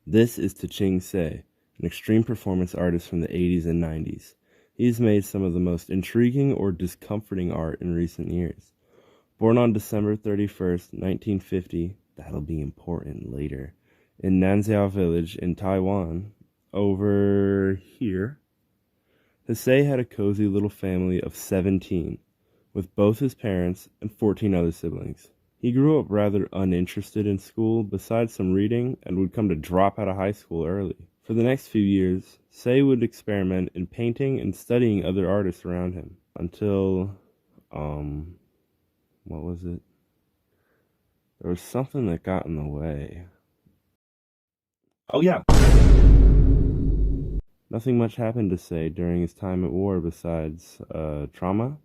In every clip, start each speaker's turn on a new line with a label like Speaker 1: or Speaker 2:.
Speaker 1: This is Tehching Hsieh, an extreme performance artist from the 80s and 90s. He's made some of the most intriguing or discomforting art in recent years. Born on December 31st, 1950, that'll be important later, in Nanxiao Village in Taiwan, over here, Hsieh had a cozy little family of 17, with both his parents and 14 other siblings. He grew up rather uninterested in school besides some reading and would come to drop out of high school early. For the next few years, Hsieh would experiment in painting and studying other artists around him until, what was it? There was something that got in the way. Oh yeah! Nothing much happened to Hsieh during his time at war besides, trauma.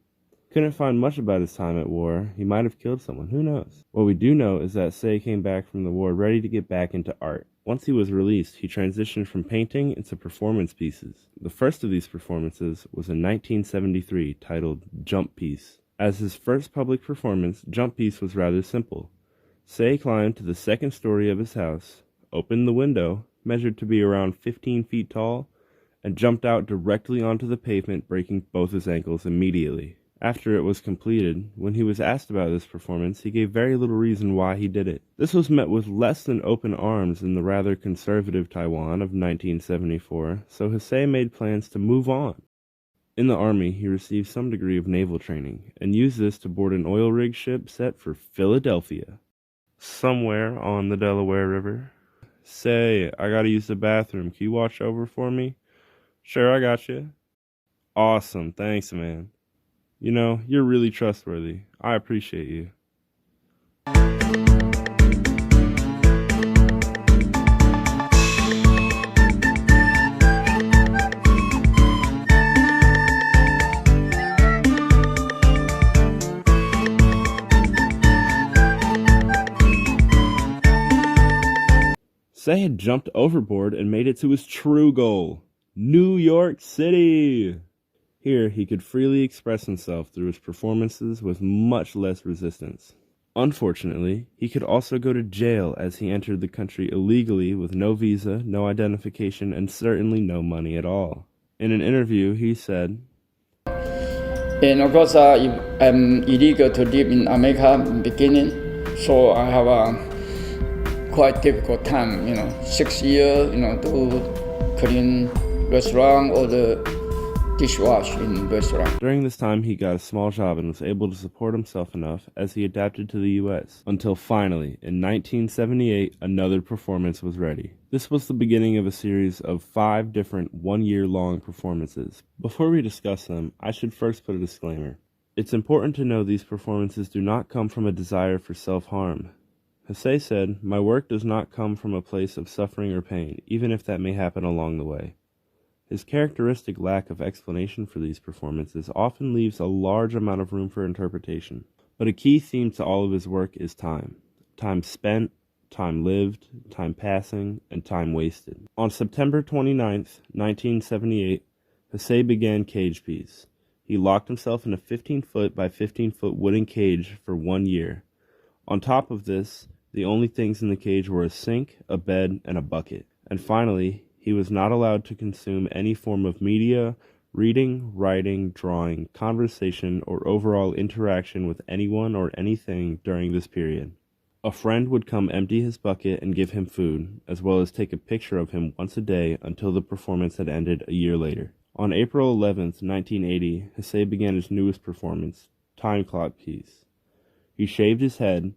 Speaker 1: Couldn't find much about his time at war. He might have killed someone, who knows? What we do know is that Hsieh came back from the war ready to get back into art. Once he was released, he transitioned from painting into performance pieces. The first of these performances was in 1973, titled Jump Piece. As his first public performance, Jump Piece was rather simple. Hsieh climbed to the second story of his house, opened the window, measured to be around 15 feet tall, and jumped out directly onto the pavement, breaking both his ankles immediately. After it was completed, when he was asked about this performance, he gave very little reason why he did it. This was met with less than open arms in the rather conservative Taiwan of 1974, so Hsieh made plans to move on. In the army, he received some degree of naval training, and used this to board an oil rig ship set for Philadelphia, somewhere on the Delaware River. Say, I gotta use the bathroom. Can you watch over for me? Sure, I got you. Awesome, thanks, man. You know, you're really trustworthy. I appreciate you. Hsieh had jumped overboard and made it to his true goal, New York City. Here, he could freely express himself through his performances with much less resistance. Unfortunately, he could also go to jail as he entered the country illegally with no visa, no identification, and certainly no money at all. In an interview, he said,
Speaker 2: And of course, I'm illegal to live in America in the beginning, so I have a quite difficult time, 6 years, to clean restaurant or the dishwash in restaurant.
Speaker 1: During this time, he got a small job and was able to support himself enough as he adapted to the U.S. Until finally, in 1978, another performance was ready. This was the beginning of a series of 5 different one-year-long performances. Before we discuss them, I should first put a disclaimer. It's important to know these performances do not come from a desire for self-harm. Hsieh said, "My work does not come from a place of suffering or pain, even if that may happen along the way." His characteristic lack of explanation for these performances often leaves a large amount of room for interpretation. But a key theme to all of his work is time. Time spent, time lived, time passing, and time wasted. On September 29th, 1978, Hsieh began Cage Piece. He locked himself in a 15-foot by 15-foot wooden cage for 1 year. On top of this, the only things in the cage were a sink, a bed, and a bucket. And finally, he was not allowed to consume any form of media, reading, writing, drawing, conversation, or overall interaction with anyone or anything during this period. A friend would come empty his bucket and give him food, as well as take a picture of him once a day until the performance had ended a year later. On April 11th, 1980, Hsieh began his newest performance, Time Clock Piece. He shaved his head,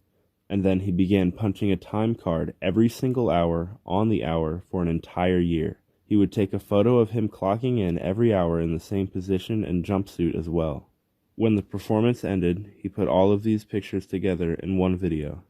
Speaker 1: and then he began punching a time card every single hour on the hour for an entire year. He would take a photo of him clocking in every hour in the same position and jumpsuit as well. When the performance ended, he put all of these pictures together in one video.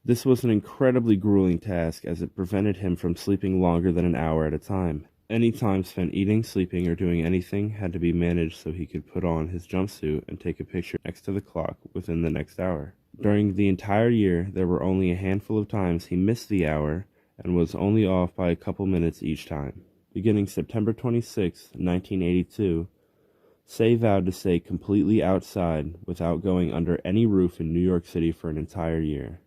Speaker 1: This was an incredibly grueling task as it prevented him from sleeping longer than an hour at a time. Any time spent eating, sleeping, or doing anything had to be managed so he could put on his jumpsuit and take a picture next to the clock within the next hour. During the entire year, there were only a handful of times he missed the hour and was only off by a couple minutes each time. Beginning September 26, 1982, Hsieh vowed to stay completely outside without going under any roof in New York City for an entire year,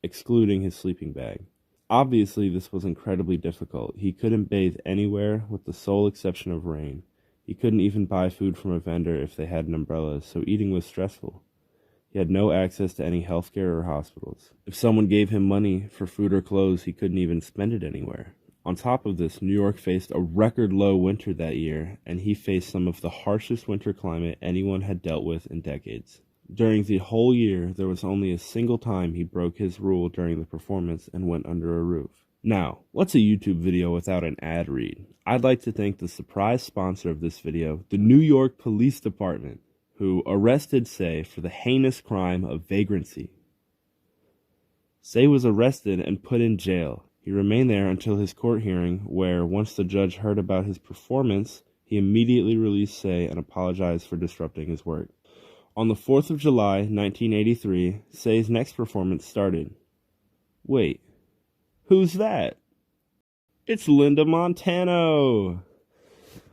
Speaker 1: excluding his sleeping bag. Obviously, this was incredibly difficult. He couldn't bathe anywhere with the sole exception of rain. He couldn't even buy food from a vendor if they had an umbrella, so eating was stressful. He had no access to any healthcare or hospitals. If someone gave him money for food or clothes, he couldn't even spend it anywhere. On top of this, New York faced a record low winter that year, and he faced some of the harshest winter climate anyone had dealt with in decades. During the whole year, there was only a single time he broke his rule during the performance and went under a roof. Now, what's a YouTube video without an ad read? I'd like to thank the surprise sponsor of this video, the New York Police Department, who arrested Hsieh for the heinous crime of vagrancy. Hsieh was arrested and put in jail. He remained there until his court hearing, where, once the judge heard about his performance, he immediately released Hsieh and apologized for disrupting his work. On the 4th of July, 1983, Hsieh's next performance started. Wait, who's that? It's Linda Montano!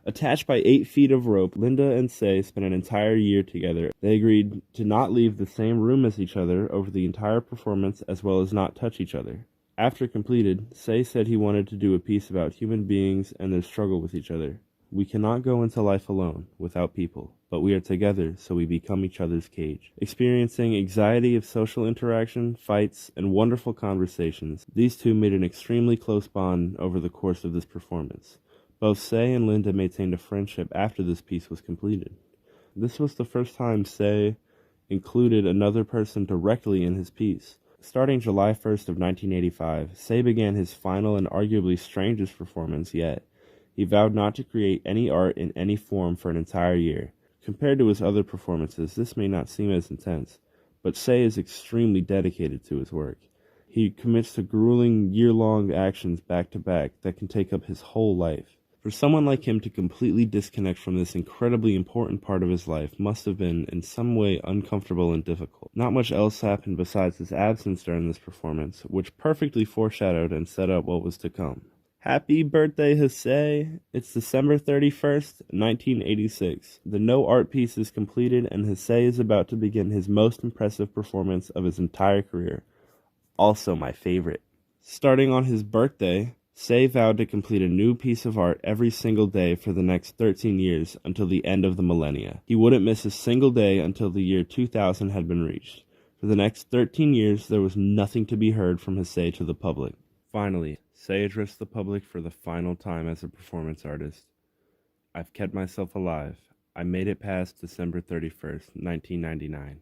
Speaker 1: Attached by 8 feet of rope, Linda and Hsieh spent an entire year together. They agreed to not leave the same room as each other over the entire performance, as well as not touch each other. After completed, Hsieh said he wanted to do a piece about human beings and their struggle with each other. We cannot go into life alone, without people, but we are together, so we become each other's cage. Experiencing anxiety of social interaction, fights, and wonderful conversations, these two made an extremely close bond over the course of this performance. Both Hsieh and Linda maintained a friendship after this piece was completed. This was the first time Hsieh included another person directly in his piece. Starting July 1st of 1985, Hsieh began his final and arguably strangest performance yet. He vowed not to create any art in any form for an entire year. Compared to his other performances, this may not seem as intense, but Hsieh is extremely dedicated to his work. He commits to grueling, year-long actions back-to-back that can take up his whole life. For someone like him to completely disconnect from this incredibly important part of his life must have been, in some way, uncomfortable and difficult. Not much else happened besides his absence during this performance, which perfectly foreshadowed and set up what was to come. Happy birthday, Hsieh! It's December 31st, 1986. The no art piece is completed, and Hsieh is about to begin his most impressive performance of his entire career. Also my favorite. Starting on his birthday, Hsieh vowed to complete a new piece of art every single day for the next 13 years until the end of the millennia. He wouldn't miss a single day until the year 2000 had been reached. For the next 13 years, there was nothing to be heard from Hsieh to the public. Finally, Hsieh addressed the public for the final time as a performance artist. I've kept myself alive. I made it past December 31st, 1999.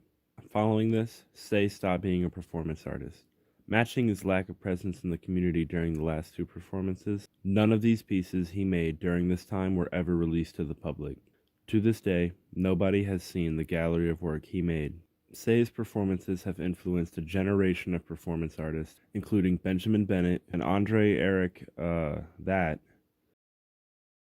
Speaker 1: Following this, Hsieh stopped being a performance artist. Matching his lack of presence in the community during the last two performances, none of these pieces he made during this time were ever released to the public. To this day, nobody has seen the gallery of work he made. Hsieh's performances have influenced a generation of performance artists, including Benjamin Bennett and Andre Eric,